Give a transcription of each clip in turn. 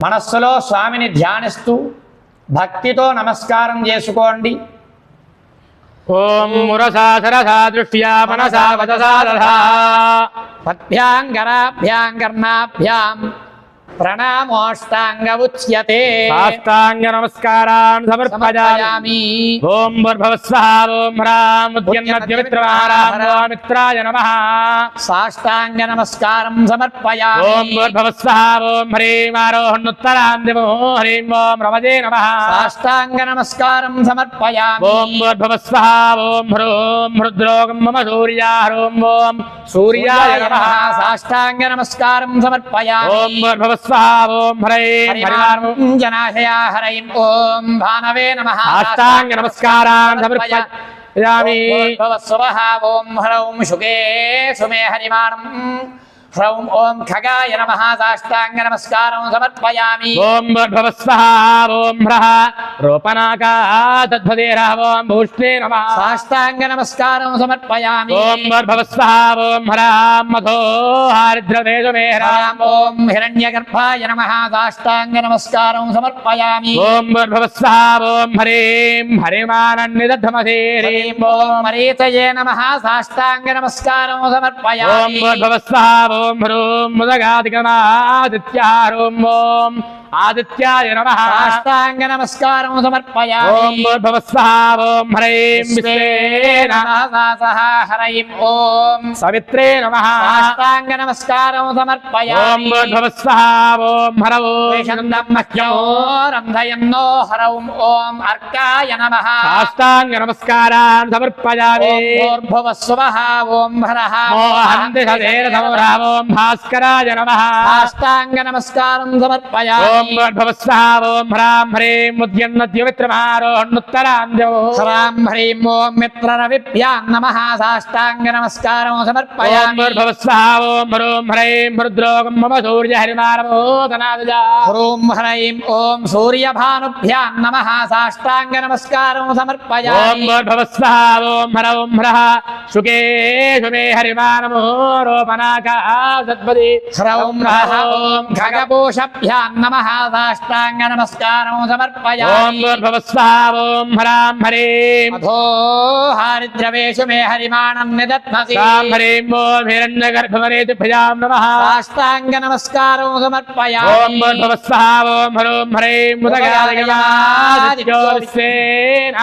మనస్సులో స్వామిని ధ్యానిస్తూ భక్తితో నమస్కారం చేసుకోండి. ఓం మురసా సరసా దృష్ట్యా మనసా వదసా దధా పద్భ్యాం కరాభ్యాం కర్ణాభ్యాం ప్రణామోష్టాంగ ఉచ్యతే. సాష్టాంగ నమస్కారాన్ సమర్పయామి. ఓం భర్భవస్వః ఓం హ్రాం ఉద్యన్నద్యమిత్రమారామిత్రాయ నమః. సాష్టాంగ నమస్కారం సమర్పయామి. ఓం భర్భవస్వః ఓం హ్రీం ఆరోహణోత్తరాందిమో హ్రీం ఓం రమజే నమః. సాష్టాంగ నమస్కారం సమర్పయామి. ఓం భర్భవస్వః ఓం హ్రూం హృద్రోగం మమ సూర్యా హ్రూం ఓం సూర్యాయ నమః. సాష్టాంగ నమస్కారం సమర్పయామి. ఓం భర్భవస్వః ఓం హ్రైం జనాశయా హ్రైం ఓం భానవే నమః. సాష్టాంగ నమస్కారాన్ సమర్పయామి. భవస్వః ఓం హ్రౌం శుకే సుమే హరిమాణం హ్రౌం ఓం ఖగాయ నమః. సాష్టాంగ నమస్కారం సమర్పయామి. ఓం భర్భవస్వః ఓం హ్రః రూపనాకా తద్భదేరః ఓం భూష్ణే నమః. సాష్టాంగ నమస్కారం సమర్పయామి. ఓం భర్భవస్వః ఓం హ్రాం మధో హారిద్రవేషమే హ్రాం ఓం హిరణ్యగర్భాయ నమః. సాష్టాంగ నమస్కారం సమర్పయామి. ఓం భర్భవస్వః ఓం హరీం హరిమానన్నిదధమసే హ్రీం ఓం మరీచయే నమః. సాష్టాంగ నమస్కారం ఓం సమర్పయామి. భర్భవస్వః ఓం హ్రూం ముదగాదిగమాదిత్యా హ్రూం ఓం ఆదిత్యాయ నమః. సాష్టాంగ నమస్కారం సమర్పయామి. ఓం భర్భవస్వః ఓం హ్రైం విశ్వేన హ్రైం ఓం సవిత్రే నమః. సాష్టాంగ నమస్కారం ఓం సమర్పయామి. భర్భవస్వః ఓం హరవో రంధయన్నో హ్రౌం ఓం అర్కాయ నమః. సాష్టాంగ నమస్కారాన్ సమర్పయామి. భూర్భువస్వః ఓం హరః మోహంతి సదేరథమోరామోం భాస్కరాయ నమః. సాష్టాంగ నమస్కారం సమర్పయామి. ఓం భర్భవస్వః ఓం హ్రాం హ్రీం ఉద్యన్నద్యమిత్రమారోహణోత్తరాంద్యో హ్రాం హ్రీం ఓం మిత్రరవిభ్యాం నమః. సాష్టాంగ నమస్కారం ఓం సమర్పయామి. భర్భవస్వః ఓం హ్రూం హ్రైం హృద్రోగం మమ సూర్య హరిమానమోదనాదజా హ్రూం హ్రైం ఓం సూర్యభానుభ్యాం నమః. సాష్టాంగ నమస్కారం ఓం సమర్పయామి. భర్భవస్వః ఓం హ్రౌం హ్రః శుకే శుమే హరిమానమో రోపనాకా సద్పది హ్రౌం హ్రః ఓం ఖగపోషభ్యాం నమః. సాష్టాంగ నమస్కారం ఓం సమర్పయామి. భర్భవస్వః ఓం హ్రాం హ్రీం అధో హారిద్రవేషు మే హరిమాణం నిదధ్మసి. రాం హ్రీం ఓం హిరణ్యగర్భవరేతి భయాం నమః. సాష్టాంగ నమస్కారం ఓం సమర్పయామి. భర్భవస్వః ఓం హ్రూం హ్రైం ముదగాదిగమాదిత్యో విశ్వేన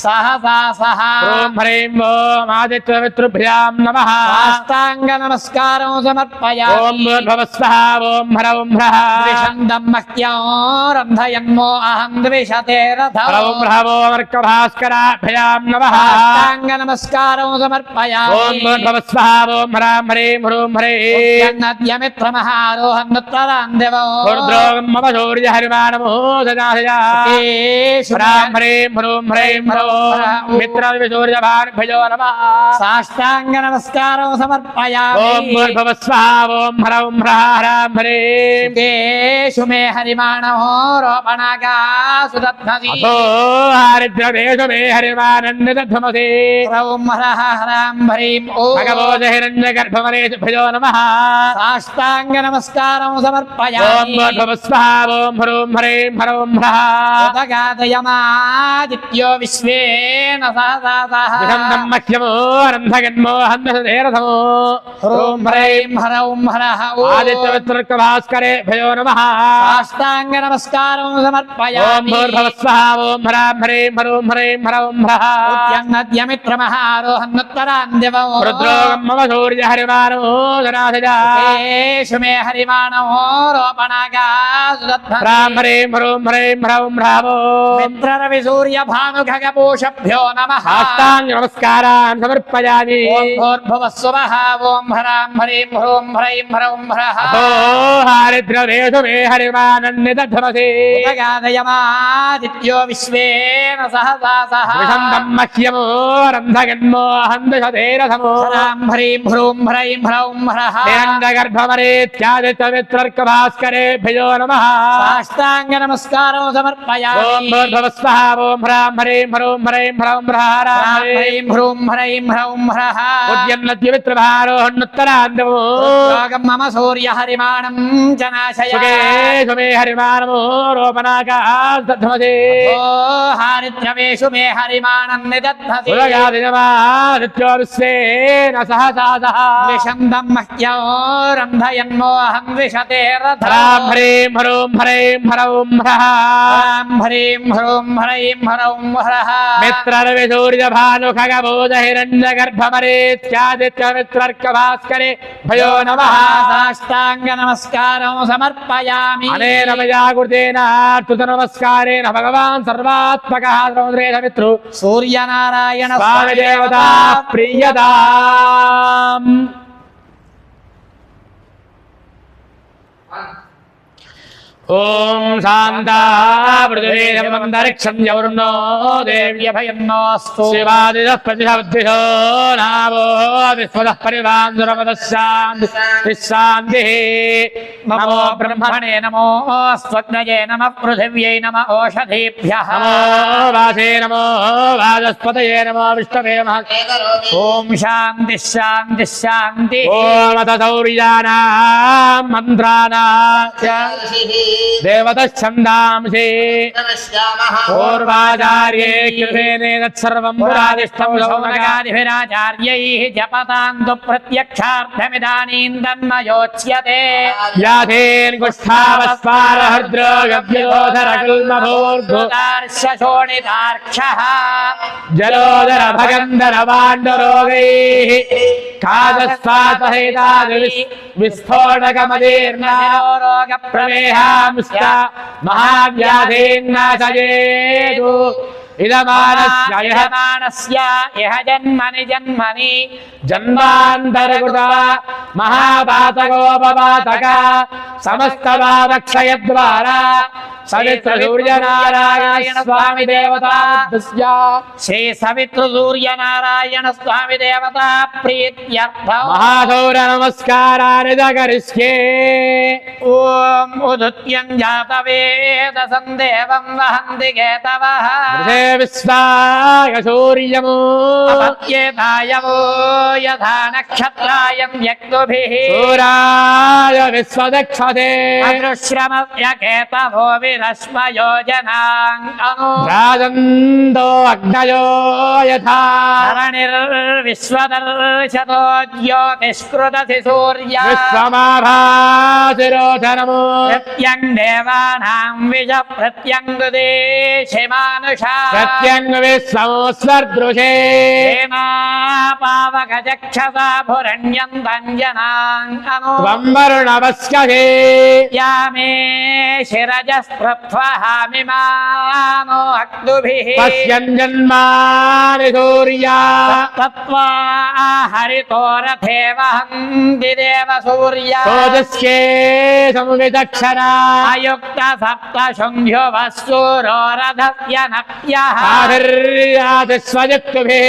సహసా సహ ఓం హ్రీం ఓం ఆదిత్యమిత్రుభ్యాం నమః. సాష్టాంగ నమస్కారం సమర్పయామి. ఓం భర్భవస్వః ఓం హ్రౌం హ్రః ద్విషందం మహ్యం రంధయన్మో అహం ద్విషతే రథం. హ్రౌం హ్రవో అర్కభాస్కరాభ్యాం నమః. సాష్టాంగ నమస్కారం ఓం సమర్పయామి. భర్భవస్వః ఓం హ్రాం హ్రీం హ్రూం హ్రీం రుద్రోగం మమ సూర్య హరిమానమోదనాశయా హ్రాం హ్రీం హ్రూం హ్రైం హ్రౌం మిత్రవిసూర్యభానుభ్యో నమః. సాష్టాంగ నమస్కారం సమర్పయామి. ఓం భర్భవస్వః ఓం హ్రౌం హ్రః హ్రాం హ్రీం కేషు మే హరిమాణో రోపణగా సుదధ్మసి. అథో హారిద్రవేషు మే హరిమానన్నిదధ్మసి. హ్రౌం హ్రః హ్రాం హ్రీం ఓం భగవోజ హిరణ్యగర్భవరేభ్యో నమః. సాష్టాంగ నమస్కారం ఓం సమర్పయామి. భర్భవస్వః ఓం హ్రూం హ్రీం హ్రౌం హ్రః ఉదగాదయమాదిత్యో విశ్వేన సహసాసః. విషందం మహ్యమో అరంధగన్మో హందసదేరథమో హ్రూం హ్రైం హ్రౌం హ్రః ఓం ఆదిత్యమిత్రర్కభాస్కరేభ్యో నమః. సాష్టాంగ నమస్కారం ఓం సమర్పయామి. భూర్భవస్వః ఓం హ్రాం హ్రీం హ్రూం హ్రీం హ్రౌం హ్రః ఉద్యన్నద్యమిత్రమహారోహన్నోత్తరాందివో రుద్రోగం మమ సూర్య హరిమానమోదనాశజా కేషు మే హరిమాణో రోపణగా సుదధ్మసి. హ్రాం హ్రీం హ్రూం హ్రీం హ్రౌం హ్రావో మిత్రరవి సూర్య భాను ఖగపోషభ్యో నమః. సాష్టాంగ నమస్కారాన్ సమర్పయామి. ఓం భూర్భువస్వః ఓం హ్రాం హ్రీం హ్రూం హ్రైం హ్రౌం హ్రః అథో హారిద్రవేషు మే హరిమానన్నిదధ్మసి. ఉదగాదయమాదిత్యో విశ్వేన సహసాసః. విషందం మహ్యమో రంధగన్మో హందసదేరథమో హ్రాం హ్రీం హ్రూం హ్రైం హ్రౌం హ్రః హిరణ్యగర్భవరేత్యాదిత్యమిత్రర్కభాస్కరేభ్యో నమః. సాష్టాంగ నమస్కారం సమర్పయామి. ఓం భూర్భవస్వః ఓం హ్రాం హ్రీం హ్రూం హ్రైం హ్రౌం హ్రః హ్రాం హ్రాం హ్రీం హ్రూం హ్రైం హ్రౌం హ్రః ఉద్యన్నద్యమిత్రభారోహణోత్తరాందమో మమ సూర్య హరిమాణం జనాశయ సుఖే సుమే हरिमानमो रोपनाकास्तध्मसे हारिद्रवेषु मे हरिमाणं निदध्मसि उदगादिनमादित्यो विश्वेन सहसासः विशन्दं मह्यो रन्धयन्मोऽहं विशते ह्रां ह्रीं ह्रूं ह्रैं ह्रौं ह्रः ह्रीं ह्रूं ह्रैं ह्रौं ह्रः मित्रर्विसूर्यभानुखगभूत हिरण्यगर्भमरेत्यादित्यमित्रर्कभास्करे भयो नमः साष्टाङ्गनमस्कारं समर्पयामि अनेन मया कृतेनार्तुत नमस्कारेण भगवान् सर्वात्मकः सर्वश्रेष्ठमित्रु सूर्यनारायण स्वामी देवता प्रीयताम् ओम शांता पृथ्वी देवमंतरिक्षं यवरुणो देव्यभयन्नोऽस्तु शिवादिदः प्रतिशब्दिशो नावो विश्वदः परिवान्दुरमदशान्तिः नमो ब्रह्मणे नमो स्वग्नये नमः पृथिव्यै नमः ओषधीभ्यः नमो वासे नमो वाचस्पतये नमो विष्णवे नमः ओम शांति शांति शांति ओम तौर्यानां मन्त्राणां देवतच्छन्दांसि पूर्वाचार्ये कृतेने तत्सर्वं पुरादिष्टं शौनकादिभिराचार्यैः जपतान्तु प्रत्यक्षार्थमिदानीं तन्मयोच्यते याथेन कुष्ठावस्पारहृद्रो गव्योधरकुल्मभूर्धुतार्षशोणितार्क्षः जलोदर भगन्धर वाण्डरोगैः कादस्वातहेतादिविस्फोटकमदीर्णा प्रमेहांश्च महाव्याधीन्नाशयेतु इदमानस्य इह जन्मनि जन्मनि जन्मान्तरकृता महापातकोपपातक समस्तपादक्षयद्वारा सवित्रसूर्यनारायण स्वामी देवता श्री सवित्रसूर्यनारायण स्वामी देवता प्रीत्यर्थं महासौर नमस्कारानि करिष्ये ओम उदुत्यं जातवेद संदेवं वहन्ति केतवः विश्वाय सूर्यमो अपत्येतायवो यथा नक्षत्रायं यक्तुभिः सूराय विश्वदक्षते अदृश्रमस्य केतवो विरश्मयो जनाङ्गनो राजन्तो अग्नयो यथा धरणिर्विश्वदर्शतो ज्योतिष्कृतसि सूर्य विश्वमाभासिरोधनमो प्रत्यं देवानां विज प्रत्यङ्गुदेशिमानुषा प्रत्यङ्ग विश्वमोऽस्वर्दृशे पावकचक्षसा भुरण्यं तञ्जनाङ्गनो त्वं वरुणवस्यसे या मे शिरजस्पृथ्वहामिमानो अक्तुभिः पश्यन् जन्मानि सूर्या तत्त्वा हरितो रथे वहन्ति देव सूर्य सोजस्ये संविदक्षरा अयुक्त सप्त शुंभ्यो वस्तुरो रथस्य नप्यः आभिर्यातिस्वजक्तुभिः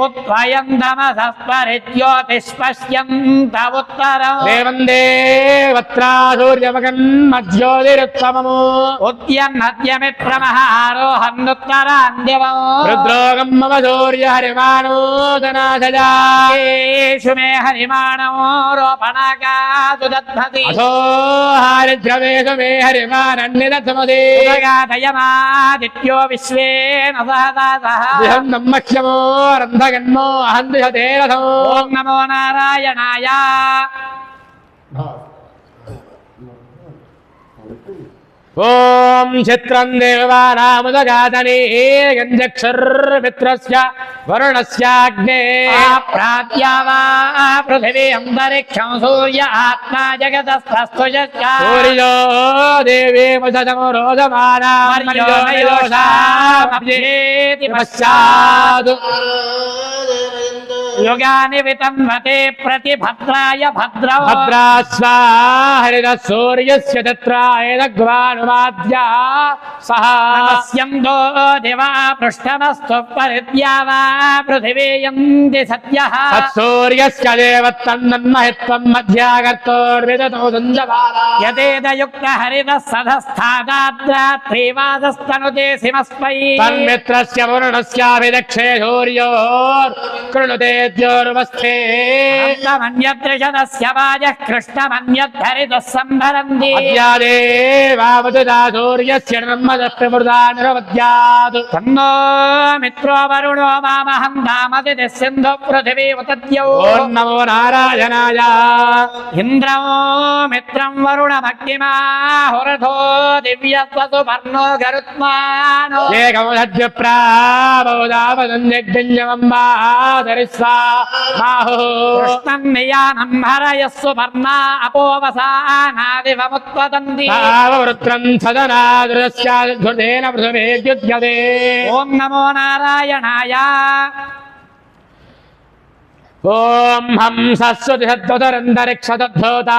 उत्वयन्तमसस्परिज्योतिष्पश्यन्त उत्तरम् देवं देवत्रा सूर्यमगन्मज्योतिरुत्तममो उद्यन्नद्यमित्रमहारोहन्नुत्तरान्दिवम् रुद्रोगं मम सूर्य हरिमानोदनाशजा येषु मे हरिमाणो रोपणाकासु दध्मति असो हारिद्रमेषु मे हरिमानन्निदधमदे उदगाधयमादित्यो विश्वेन सहदासः दिहं नमक्ष्यमो रन्धगन्मो अहं दिशते रथमो ॐ नमो नारायणाय ओम चित्रं देवानामुदगातने गञ्जक्षुर्मित्रस्य वरुणस्याग्ने प्राप्या वा पृथिवी अन्तरिक्षं सूर्य आत्मा जगतस्तस्तु सूर्यो देवी मुसतमो रोदमाना मर्योषामभ्येति पश्चात् युगानि वितन्वते प्रतिभद्राय भद्रौ भद्रास्वा हरितः सूर्यस्य तत्रायदग्वानुवाद्या सः नमस्यन्दो दिवा पृष्ठमस्तु परिद्या वा पृथिवी यन्ति सद्यः तत्सूर्यस्य देवत्तन्नन्महित्वं मध्यागर्तोर्विदतो सञ्जवारा यतेदयुक्त हरितः सधस्थादाद्रात्रिवादस्तनुते सिमस्मै तन्मित्रस्य वरुणस्याभिदक्षे सूर्योर्कृणुते वेद्योरुपस्थे मन्यदृशदस्य वाजः कृष्णमन्यद्धरितः सम्भरन्ति अद्यादेवावदुदा सूर्यस्य नर्मदः प्रमृदा निरवद्यात् तन्नो मित्रो वरुणो मामहं धामदितिः सिन्धु पृथिवी उतद्यौ ॐ नमो नारायणाय इन्द्रो मित्रं वरुणमग्निमाहुरथो दिव्यस्वसु पर्णो गरुत्मानो एकमधद्यप्रावदावदन्यग्निञ्जमम्बाधरिस्वा माहुः कृष्णं नियानं हरयस्सु पर्णा अपोवसानादिवमुत्पतन्ति ताववृत्रं सदनादृश्याद्धृतेन पृथुवेद्युध्यते ॐ नमो नारायणाय ॐ हंसस्वतिषद्वतरन्तरिक्षतद्धोता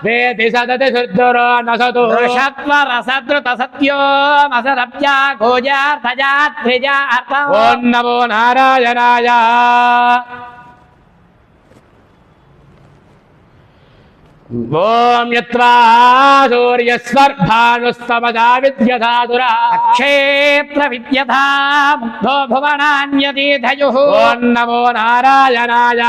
वेति सदति सुर्दुरो न सतु वृषत्वरसद्रुतसत्यो मसरब्जा गोजार्थजाध्विजा ॐ नमो नारायणाय ॐ यत्वा सूर्यस्वर्भानुस्तमदा विद्यधातुरा क्षेत्र विद्यथा मुग्धो भुवनान्यतीधयुः ॐ नमो नारायणाय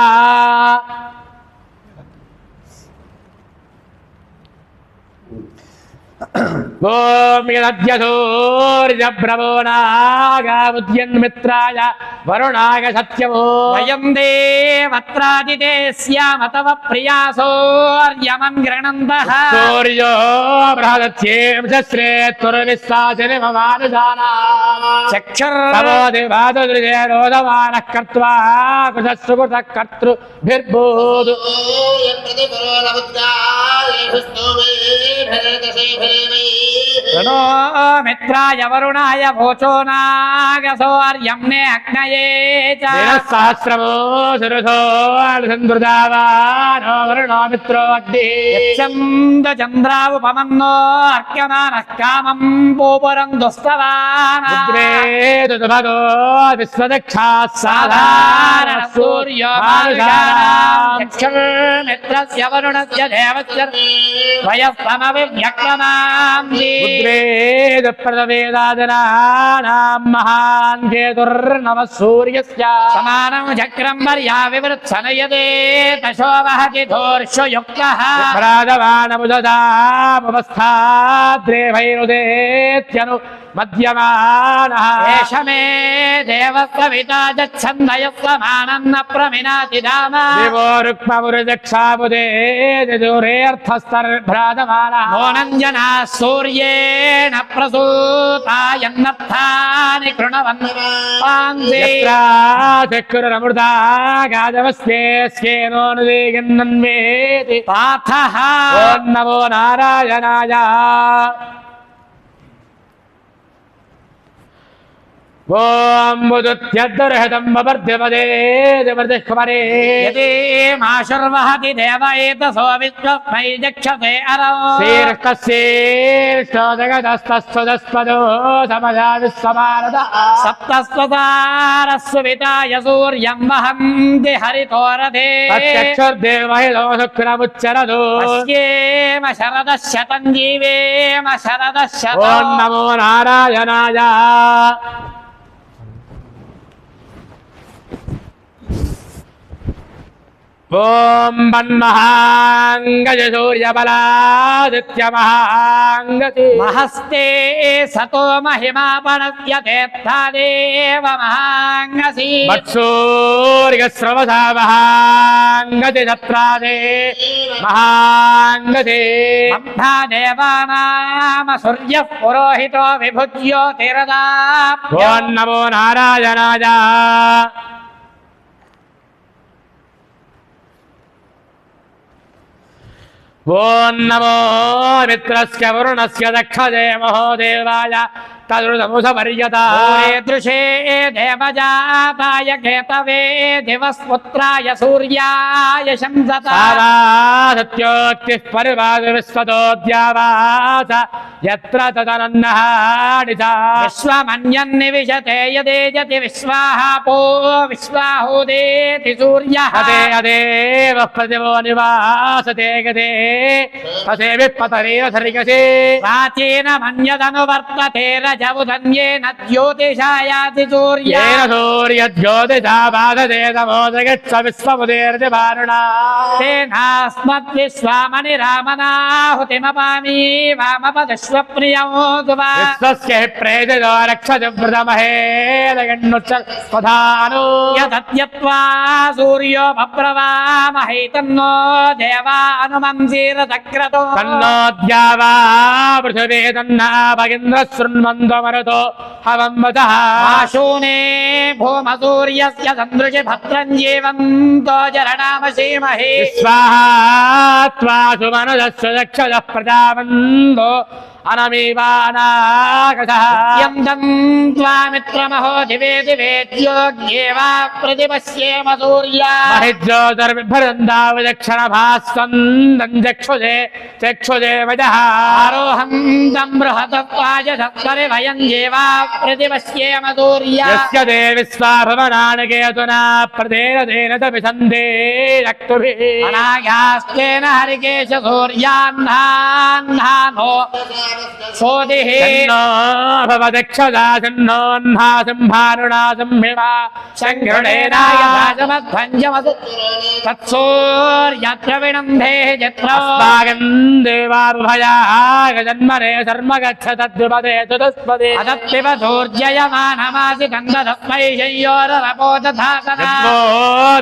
ॐ यदद्यसूर्यप्रभो नागामुद्यन्मित्राय वरुणाय सत्यमो वयं देवत्रादिते स्याम तव प्रियासोर्यमं गृणन्तः सूर्यो बृहदत्यें शस्त्रे तुर्विश्वाचनिममानुषाणाम् चक्षुर् देवादृशे रोदमानः कर्त्वा कृतः कर्तृभिर्भूत् नो मित्राय वरुणाय वोचो नागसोर्यम्ने अग्नये च सहस्रमो सुरथो संवृदावानो वरुणो मित्रो अग्निः चन्द्रावुपमन्नो अर्क्यमानः कामं पूपुरं दुस्तवान् भगो विश्वदक्षाः साधारण सूर्यो चक्षुर्मित्रस्य वरुणस्य देवस्य वयस्तमविव्यक्रमाम् प्रदवेदादनानां महान् केतुर्नमः सूर्यस्य समानं चक्रं पर्याविवृत्सनयते दशो वहति धोर्षयुक्तः प्रादवानमुददापवस्थाद्रेभैरुदेत्यनु मध्यमानः एष मे देवकविता जच्छन्दयस्वमानं न प्रमिनाति धाम देवो रुक्ममुरुदक्षामुदे दूरेऽर्थस्तर्भ्राजमानः मोनञ्जनाः सूर्येण प्रसूता यन्नर्थानि कृणवन्ति यत्राचक्रुरमृता गाजवस्येस्येनोनुदेयन्नन्वेति पाथः ॐ नमो नारायणाय ॐ मुदुत्यद्दर्हतं बवर्ध्यपदे यदि माशुर्वहति देव एतसो विश्वस्मै जक्षसे अरौ श्रीर्कस्येष्टो जगदस्तस्वदस्पदो समया विश्वमानदः सप्तस्वतारस्वविताय सूर्यं वहन्ति हरितोरथे प्रत्यक्षुर्देवहितो शुक्रमुच्चरतु पश्येम शरदः शतं जीवेम शरदः ॐ शतं नमो नारायणाय ॐ वन्महाङ्गज सूर्यबलादित्यमहाङ्गति महस्ते सतो महिमा पणस्यतेऽर्थादेव महाङ्गसि वत्सूर्यस्रवसा महाङ्गति छत्रादे महाङ्गति ब्रह्मा देवानाम सूर्यः पुरोहितो विभुज्योतिरदाप्यो ॐ नमो नारायणाय ॐ नमो मित्रस्य वरुणस्य दक्षदे महोदेवाय तदृतमुसपर्यता दृशे देवजाताय केतवे दिवस्पुत्राय सूर्याय शंसता सत्योक्तिः परिवादविश्वतोऽद्यावास यत्र तदनन्नः निशा विश्वमन्यन्निविशते यदेजति विश्वाहापो विश्वाहुदेति सूर्यः अदेव प्रतिभो निवासते गते तसे विपतरेरसरिगसे प्राचीनमन्यदनुवर्तते జవుధన్యేన జ్యోతిషాయాతి సూర్య येन सूर्यज्योतिषा बाधते तमो जगच्छ विश्वमुदीर्ति वारुणा तेनास्मद्विश्वामनिरामनाहुतिमपामि वामपदश्वप्रियं सुवा विश्वस्य हि प्रेषितो रक्षति व्रतमहे तथानु यदत्यत्वा सूर्यो भप्रवामहे तन्नो देवा अनुमंसीरसक्रतो तन्नोऽद्या वा पृथिवी तन्नाभगिन्द्रः शृण्वन्तो मरुतो हवं वचः आशूने भूमसूर्यस्य सन्दृशि भद्रं जीवन्तो जरणामशीमहे स्वाहा त्वा सुमनदस्य दक्षजः प्रजावन्तो अनमीवानागतः यं त्वामित्रमहो दिवे दिवे ज्योग्येवा प्रतिपश्येम सूर्या महिज्योतिर्बिभ्रदन्दाविदक्षिणभास्वन्दं चक्षुषे वजः आरोहं तं बृहतत्वाजसत्परिभयं जेवा प्रतिपश्येम सूर्या यस्य ते विश्वाभवनानि केतुना प्रदेन तपिसन्ते रक्तुभिः अनाघास्तेन हरिकेश सूर्याह्नाह्नानो सोदिः भवदक्षदा सन्नोह्ना संभारुणा संहिमा सङ्घृणेनाय भाजमध्वञ्जमसु तत्सूर्यद्रविणन्धे अस्माकं देवाभयाः जन्मने शर्म गच्छ तद्विपदे चतुष्पदे अदत्तिव सूर्ययमानमासि गन्धधस्मै शय्योररपोदधातना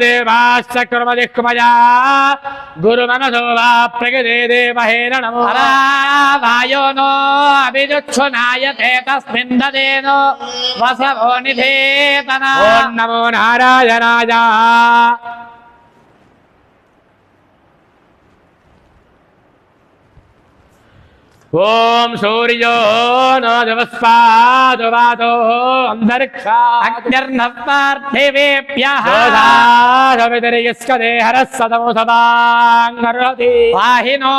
देवाश्च कुर्मदिक्मया गुरुमनसो वा प्रकृते देवहेन नमो वायो नो अभिजुक्षुनायते तस्मिन् ददेनो वसवो निधेतना ॐ नमो नारायणाय ओम सूर्यो नो दिवस्पादो वातो अंतरिक्षा अग्निर्नवार्थिवेभ्यः सवितर्यस्कदे हरस्सतमो सदाङ्गरति वाहिनो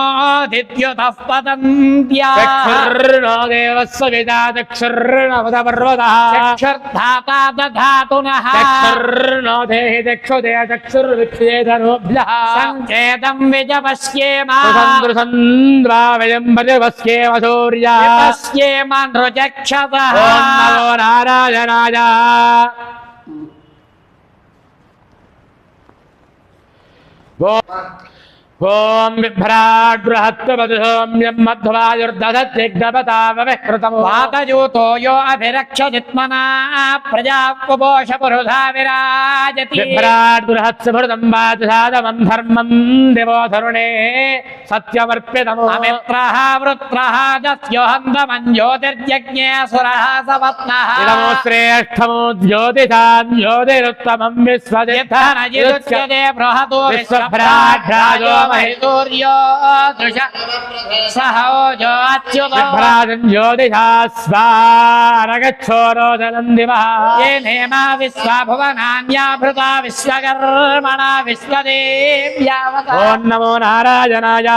दिद्युतः पतन्त्या चक्षुर्नो देवस्य विदा चक्षुर्नो पर्वतः चक्षुर्धाता दधातुनः चक्षुर्नो देहि चक्षुदे चक्षुर्विक्षेदनोभ्यः सञ्चेदं विजपश्येम सुसन्द्वा वयं वजवस्येम सूर्या विपश्येम नृचक्षसः ॐ नमो नारायणाय ओम बिभ्राट बृहत्वसौम्यं मध्वायुर्दधत्यग्धपतावविकृतमो वातयूतो यो अभिरक्षजित्मना प्रजापुपोष पुरुधा विराजति बिभ्राट बृहत्सभृतं वाचसादमं धर्मं देवो धरुणे सत्यमर्पितमो अमित्रः वृत्रः दस्योहन्तमं ज्योतिर्यज्ञे सुरः सपत्नः इदमो श्रेष्ठमो ज्योतिषां ज्योतिरुत्तमं विश्वजित्थनजिदुच्यते बृहतो विश्वभ्राड्राजो महितूर्यो दृश सहोजो अच्युतो बिभ्राजं ज्योतिषा स्वारगच्छोरोदनन्दिवः ये नेमा विश्वभुवनान्याभृता विश्वकर्मणा विश्वदेव्यावता ॐ नमो नारायणाय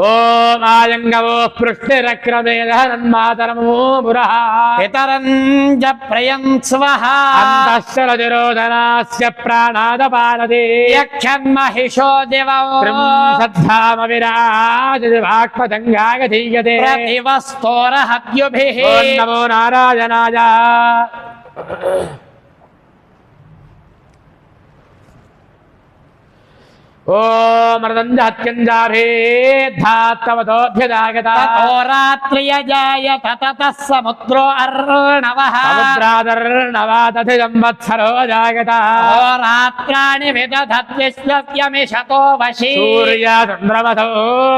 ओम आयंगवो पृष्टिरक्रमे दहनन्मातरमो पुरः पितरञ्च प्रयं स्वः अन्तश्चरतिरोधनास्य प्राणादपानति यक्षन्महिषो दिवौ त्रिंशद्धामविराजवाक्पतङ्गागधीयते प्रतिवस्तोरहद्युभिः ॐ नमो नारायणाय ओम मृदञ्जहत्यञ्जाभेद्धात्तवतोऽभ्यजागता ततो रात्र्यजायत ततः समुद्रो अर्णवः समुद्रादर्णवादधिजंवत्सरो जागता रात्राणि विदधद्विश्वस्य मिषतो वशी सूर्यचन्द्रमसो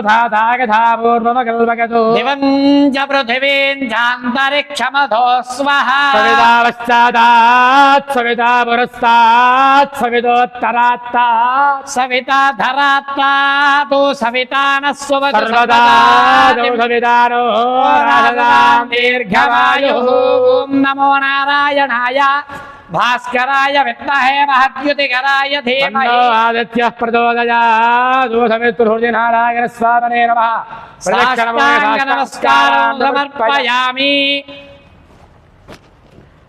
धातागता पूर्वमकल्पकतो दिवं च पृथिवीं चान्तरिक्षमधो स्वः सवितापश्चादात् सविता पुरस्तात् सवितोत्तरात्तात् सविता धरात्तातु सविता नः सर्वदा सवितानो राजदां दीर्घमायुः ॐ नमो नारायणाय भास्कराय विद्महे महद्युतिकराय धीमहि तन्नो आदित्यः प्रचोदयात् सवितुर्नारायणस्वामिने नमः साष्टाङ्ग नमस्कारं समर्पयामि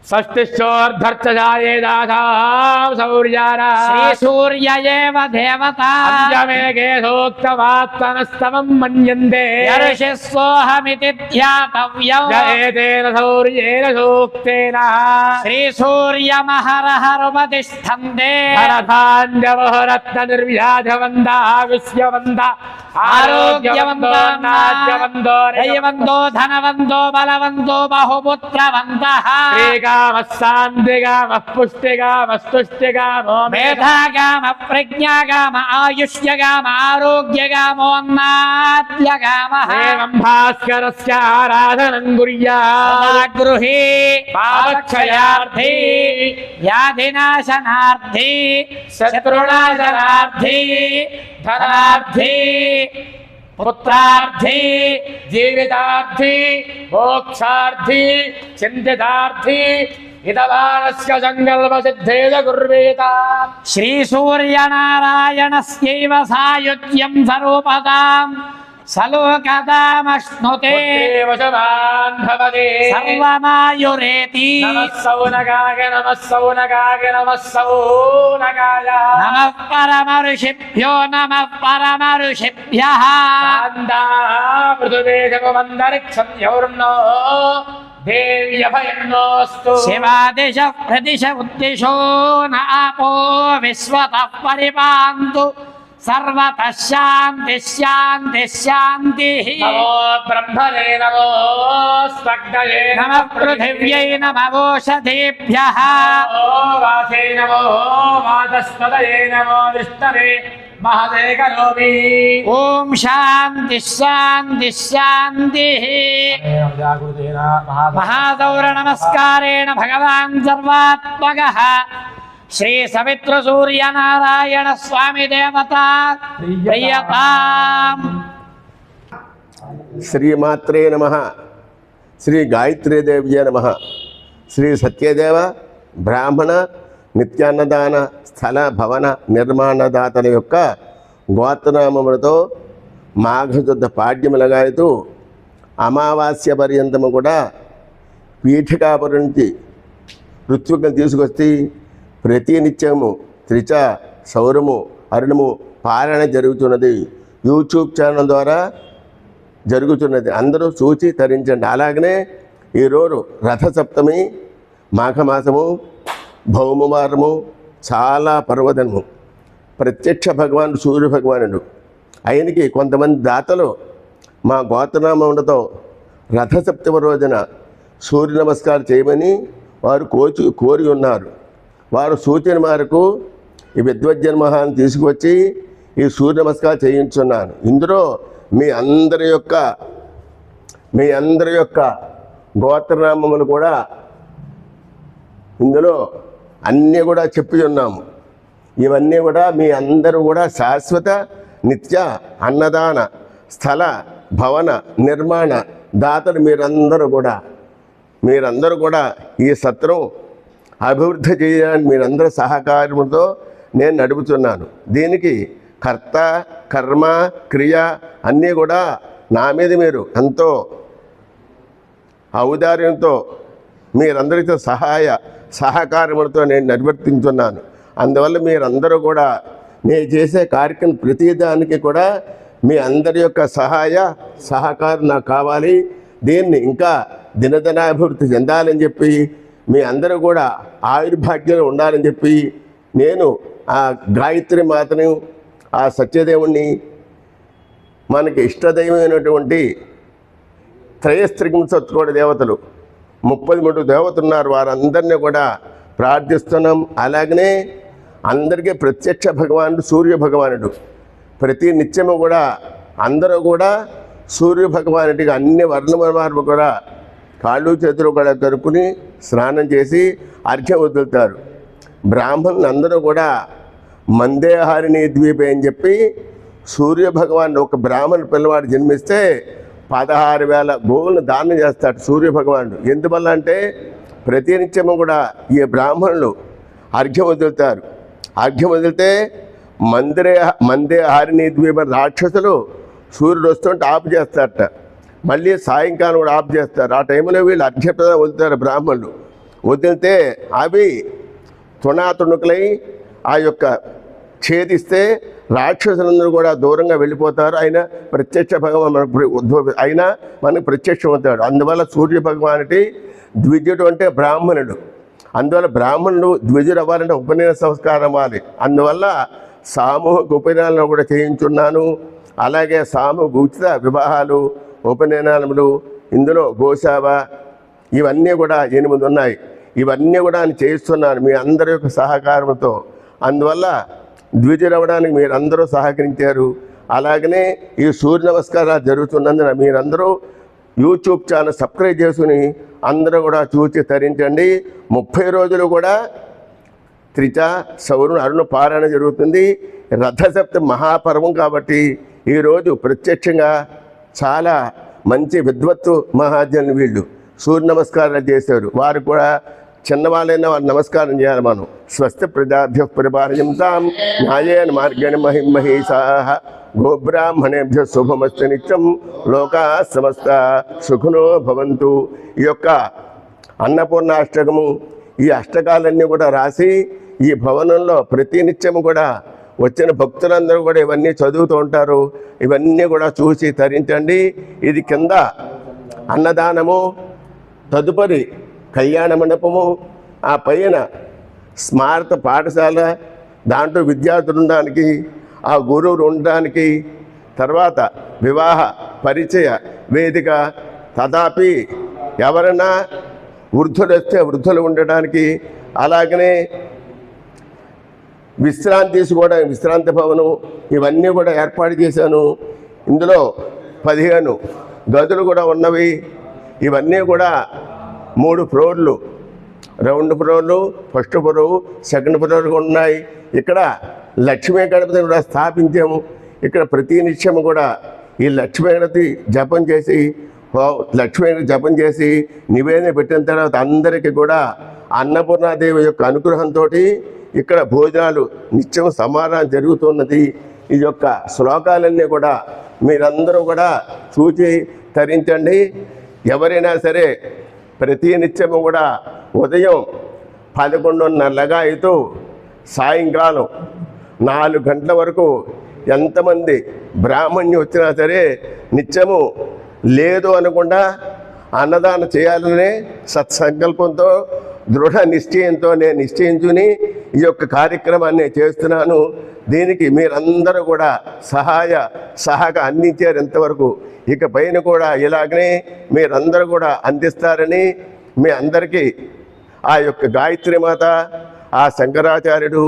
షష్టిశ్చోర్ధర్చజాయేదాథాం సౌర్యానా శ్రీ సూర్య ఏవ దేవత పంచమేఘే సూక్తవాత్తనస్తవం మన్యంతే యర్షిస్సోహమితి ధ్యాతవ్యం ఏతేన సౌర్యేణ సూక్తేన శ్రీ సూర్యమహరహరుపతిష్ఠంతే ధనధాన్యవహరత్న నిర్వ్యాధవంత విశ్యవంత ఆరోగ్యవంతో నాట్యవంతో దైవంతో ధనవంతో బలవంతో బహుపుత్రవంతః శ్రీకామః శాంతికామః పుష్టికామః స్తుష్టికామో మేధాగామ ప్రజ్ఞాగామ ఆయుష్యగామ ఆరోగ్యగామోన్నాద్యగామః ఏవం భాస్కరస్య ఆరాధనం కుర్యాత్ గృహే పాపక్షయార్థీ వ్యాధినాశనార్థీ శత్రునాశనార్థీ ధనార్థీ పుత్రార్థీ జీవితార్థీ మోక్షార్థీ చింతితార్థీ హితవానస్య సంకల్ప సిద్ధేద కుర్వేత శ్రీ సూర్యనారాయణస్యైవ సాయుధ్యం స్వరూపతాం సలోకతామశ్నుతే వశవాన్ భవతి సర్వమాయురేతి నమః సౌనకాయ నమః సౌనకాయ నమః సౌనకాయ నమః పరమఋషిభ్యో నమః పరమఋషిభ్యః శాంతా పృథివీ జగమంతరిక్షం యౌర్నో దేవ్యభయన్నోస్తు శివాదిశ ప్రదిశ ఉద్దిశో నాపో విశ్వతః పరిపాంతు సర్వతః శాంతి శాంతి శాంతి నమో బ్రహ్మణే నమో స్పగ్నయే నమః పృథివ్యై నమవోషధేభ్యః నమో వాసే నమో వాచస్పతయే నమో విష్ణవే మహదే కరోమి ఓం శాంతి శాంతి శాంతి మహాదౌర నమస్కారేణ భగవాన్ సర్వాత్మకః శ్రీ సవిత్ర సూర్యనారాయణ స్వామి దేవత ప్రియతాం. శ్రీమాత్రే నమః. శ్రీ గాయత్రీదేవ్యే నమః. శ్రీ సత్యదేవ బ్రాహ్మణ నిత్యాన్నదాన స్థల భవన నిర్మాణదాతల యొక్క గోత్రనామములతో మాఘశుద్ధ పాడ్యములగాయతూ అమావాస్య పర్యంతము కూడా పీఠికాపురం నుంచి ఋత్వికం తీసుకొచ్చి ప్రతి నిత్యము త్రిచ సౌరము అరుణము పాలన జరుగుతున్నది. యూట్యూబ్ ఛానల్ ద్వారా జరుగుతున్నది. అందరూ చూచి తరించండి. అలాగనే ఈరోజు రథసప్తమి మాఘమాసము భౌమవారము చాలా పర్వదనము. ప్రత్యక్ష భగవానుడు సూర్య భగవానుడు. ఆయనకి కొంతమంది దాతలు మా గోత్రనామములతో రథసప్తమి రోజున సూర్య నమస్కారం చేయమని వారు కోరి ఉన్నారు. వారు సూచన మేరకు ఈ విద్వజ్జన్మహాన్ని తీసుకువచ్చి ఈ సూర్య నమస్కారం చేయించున్నాను. ఇందులో మీ అందరి యొక్క గోత్రనామములు కూడా ఇందులో అన్నీ కూడా చెప్పి ఉన్నాము. ఇవన్నీ కూడా మీ అందరూ కూడా శాశ్వత నిత్య అన్నదాన స్థల భవన నిర్మాణ దాతలు మీరందరూ కూడా ఈ సత్రం అభివృద్ధి చేయడానికి మీరందరూ సహకారంతో నేను నడుపుతున్నాను. దీనికి కర్త కర్మ క్రియ అన్నీ కూడా నా మీద మీరు ఎంతో ఔదార్యంతో మీరందరితో సహకారములతో నేను నిర్వర్తించున్నాను. అందువల్ల మీరందరూ కూడా నేను చేసే కార్యక్రమం ప్రతిదానికి కూడా మీ అందరి యొక్క సహకారం నాకు కావాలి. దీన్ని ఇంకా దినదినాభివృద్ధి చెందాలని చెప్పి మీ అందరూ కూడా ఆయుర్భాగ్యం ఉండాలని చెప్పి నేను ఆ గాయత్రి మాతను ఆ సత్యదేవుణ్ణి మనకి ఇష్టదైవమైనటువంటి త్రయస్త్రిగించోటి దేవతలు 33 దేవతలు ఉన్నారు. వారందరినీ కూడా ప్రార్థిస్తున్నాం. అలాగనే అందరికీ ప్రత్యక్ష భగవానుడు సూర్య భగవానుడు. ప్రతి నిత్యము కూడా అందరూ కూడా సూర్య భగవానుడికి అన్ని వర్ణమార్లు కూడా కాళ్ళు చేతులు కూడా కరుపుని స్నానం చేసి అర్ఘ్యం వదులుతారు. బ్రాహ్మణులు అందరూ కూడా మందేహారిణి ద్వీపే అని చెప్పి సూర్య భగవాన్ ఒక బ్రాహ్మణ పిల్లవాడు జన్మిస్తే 16,000 గోవులను దానం చేస్తాడు సూర్య భగవానుడు. ఎందువల్ల అంటే ప్రతినిత్యము కూడా ఈ బ్రాహ్మణులు అర్ఘ్యం వదులుతారు. అర్ఘ్యం వదిలితే మందేహారిణి ద్వీప రాక్షసులు సూర్యుడు వస్తుంటే ఆపు చేస్తారట. మళ్ళీ సాయంకాలం కూడా ఆపు చేస్తారు. ఆ టైంలో వీళ్ళు అర్ఘ్యప్రదం వదులుతారు బ్రాహ్మణులు. వదిలితే అవి తునాతుణుకులై ఆ యొక్క ఛేదిస్తే రాక్షసులందరూ కూడా దూరంగా వెళ్ళిపోతారు. ఆయన ప్రత్యక్ష భగవాన్ అయినా మనకు ప్రత్యక్షం అవుతాడు. అందువల్ల సూర్య భగవానుడి ద్విజుడు అంటే బ్రాహ్మణుడు. అందువల్ల బ్రాహ్మణుడు ద్విజుడు అవ్వాలంటే ఉపనయన సంస్కారం అవ్వాలి. అందువల్ల సామూహిక ఉపనయనాలను కూడా చేయించున్నాను. అలాగే సామూహిక ఉచిత వివాహాలు, ఉపనయనాలు, ఇందులో గోశావ ఇవన్నీ కూడా 8 ఉన్నాయి. ఇవన్నీ కూడా నేను చేయిస్తున్నాను మీ అందరి యొక్క సహకారంతో. అందువల్ల ద్విజుడవడానికి మీరందరూ సహకరించారు. అలాగనే ఈ సూర్య నమస్కారాలు జరుగుతున్నందున మీరందరూ యూట్యూబ్ ఛానల్ సబ్స్క్రైబ్ చేసుకుని అందరూ కూడా చూసి తరించండి. 30 రోజులు కూడా త్రిచ సౌరుని అరుణ పారాయణ జరుగుతుంది. రథసప్తమి మహాపర్వం కాబట్టి ఈరోజు ప్రత్యక్షంగా చాలా మంచి విద్వత్తు మహాజనులు వీళ్ళు సూర్య నమస్కారాలు చేశారు. వారు కూడా చిన్నవాళ్ళైనా వారు నమస్కారం చేయాలి. మనం స్వస్తి ప్రజాభ్య పరిపాలయంతాం న్యాయేన మార్గేణ మహిమహేషాః గోబ్రాహ్మణేభ్య శుభమస్తు నిత్యం లోకా సమస్త సుఖినో భవంతు. ఈ యొక్క అన్నపూర్ణాష్టకము ఈ అష్టకాలన్నీ కూడా రాసి ఈ భవనంలో ప్రతి నిత్యము కూడా వచ్చిన భక్తులందరూ కూడా ఇవన్నీ చదువుతూ ఉంటారు. ఇవన్నీ కూడా చూసి తరించండి. ఇది కింద అన్నదానము, తదుపరి కళ్యాణ మండపము, ఆ పైన స్మారక పాఠశాల, దాంట్లో విద్యార్థులు ఉండడానికి, ఆ గురువులు ఉండడానికి, తర్వాత వివాహ పరిచయ వేదిక, తదాపి ఎవరైనా వృద్ధులు వస్తే వృద్ధులు ఉండడానికి, అలాగనే విశ్రాంతి తీసుకోవడానికి విశ్రాంతి భవనం ఇవన్నీ కూడా ఏర్పాటు చేశాను. ఇందులో 15 గదులు కూడా ఉన్నవి. ఇవన్నీ కూడా 3 ఫ్లోర్లు, రౌండ్ ఫ్లోర్లు, ఫస్ట్ ఫ్లోర్, సెకండ్ ఫ్లోర్ ఉన్నాయి. ఇక్కడ లక్ష్మీ గణపతిని కూడా స్థాపించాము. ఇక్కడ ప్రతి నిత్యము కూడా ఈ లక్ష్మీ గణపతి జపం చేసి లక్ష్మీ జపం చేసి నివేదన పెట్టిన తర్వాత అందరికీ కూడా అన్నపూర్ణాదేవి యొక్క అనుగ్రహంతో ఇక్కడ భోజనాలు నిత్యం సమాధానం జరుగుతున్నది. ఈ యొక్క శ్లోకాలన్నీ కూడా మీరందరూ కూడా చూచి తరించండి. ఎవరైనా సరే ప్రతి నిత్యము కూడా ఉదయం 11:30 అయితే సాయంకాలం 4 గంటల వరకు ఎంతమంది బ్రాహ్మణ్యం వచ్చినా సరే నిత్యము లేదు అనకుండా అన్నదానం చేయాలనే సత్సంకల్పంతో దృఢ నిశ్చయంతో నేను నిశ్చయించుని ఈ యొక్క కార్యక్రమాన్ని చేస్తున్నాను. దీనికి మీరందరూ కూడా సహాయ అందించారు ఇంతవరకు. ఇక పైన కూడా ఇలాగనే మీరందరూ కూడా అందిస్తారని మీ అందరికీ ఆ యొక్క గాయత్రి మాత, ఆ శంకరాచార్యుడు,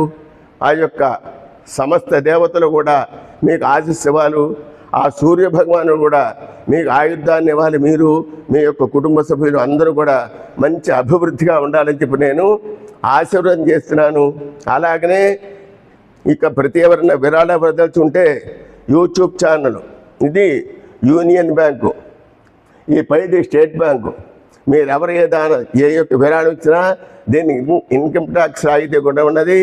ఆ యొక్క సమస్త దేవతలు కూడా మీకు ఆశీస్సులు, ఆ సూర్య భగవానుడు కూడా మీకు ఆయుధాన్ని ఇవ్వాలి. మీరు మీ యొక్క కుటుంబ సభ్యులు అందరూ కూడా మంచి అభివృద్ధిగా ఉండాలని చెప్పి నేను ఆశీర్వాదం చేస్తున్నాను. అలాగనే ఇక ప్రతి ఎవరైనా విరాళ వదల్చుంటే యూట్యూబ్ ఛానల్, ఇది యూనియన్ బ్యాంకు, ఈ పైది స్టేట్ బ్యాంకు. మీరు ఎవరు ఏ యొక్క విరాళం ఇచ్చినా దీనికి ఇన్కమ్ ట్యాక్స్ రాయితీ కూడా ఉన్నది.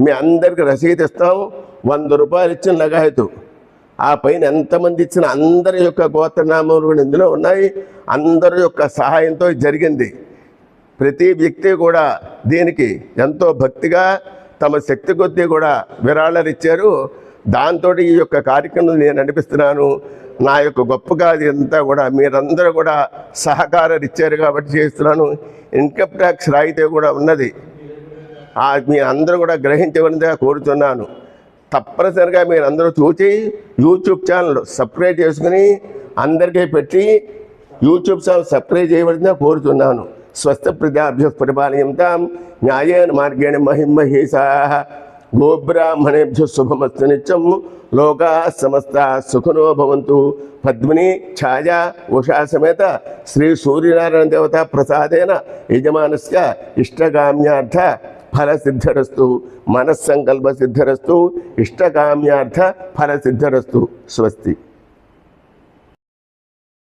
మీ అందరికీ రసీదు ఇస్తాం. 100 రూపాయలు ఇచ్చిన లగాయతు. ఆ పైన ఎంతమంది ఇచ్చిన అందరి యొక్క గోత్రనామాలు కూడా ఇందులో ఉన్నాయి. అందరి యొక్క సహాయంతో జరిగింది. ప్రతి వ్యక్తి కూడా దీనికి ఎంతో భక్తిగా తమ శక్తి కొద్దీ కూడా విరాళాలు ఇచ్చారు. దాంతో ఈ యొక్క కార్యక్రమం నేను నడిపిస్తున్నాను. నా యొక్క గొప్పగా ఇదంతా కూడా మీరందరూ కూడా సహకారాలు ఇచ్చారు కాబట్టి చేస్తున్నాను. ఇన్కమ్ ట్యాక్స్ రాయితీ కూడా ఉన్నది. మీ అందరూ కూడా గ్రహించవలసిందిగా కోరుతున్నాను. తప్పనిసరిగా మీరు అందరూ చూసి యూట్యూబ్ ఛానల్ సబ్స్క్రైబ్ చేసుకుని అందరికీ పెట్టి యూట్యూబ్ ఛానల్ సబ్స్క్రైబ్ చేయవలసిందిగా కోరుతున్నాను. స్వస్థ ప్రజాభ్య పరిపాలయంతాం న్యాయేన మార్గేణ మహిమహేషాః గోబ్రాహ్మణేభ్య శుభమస్తు నిత్యం లోకా సమస్త సుఖినో భవంతు. పద్మిని ఛాయా ఉషా సమేత శ్రీ సూర్యనారాయణ దేవత ప్రసాదేన యజమానస్య ఇష్టకామ్యార్థ ఫలసిద్ధిరస్తు. మనస్సంకల్ప సిద్ధిరస్తు. ఇష్టకామ్యార్థ ఫలసిద్ధిరస్తు. స్వస్తి.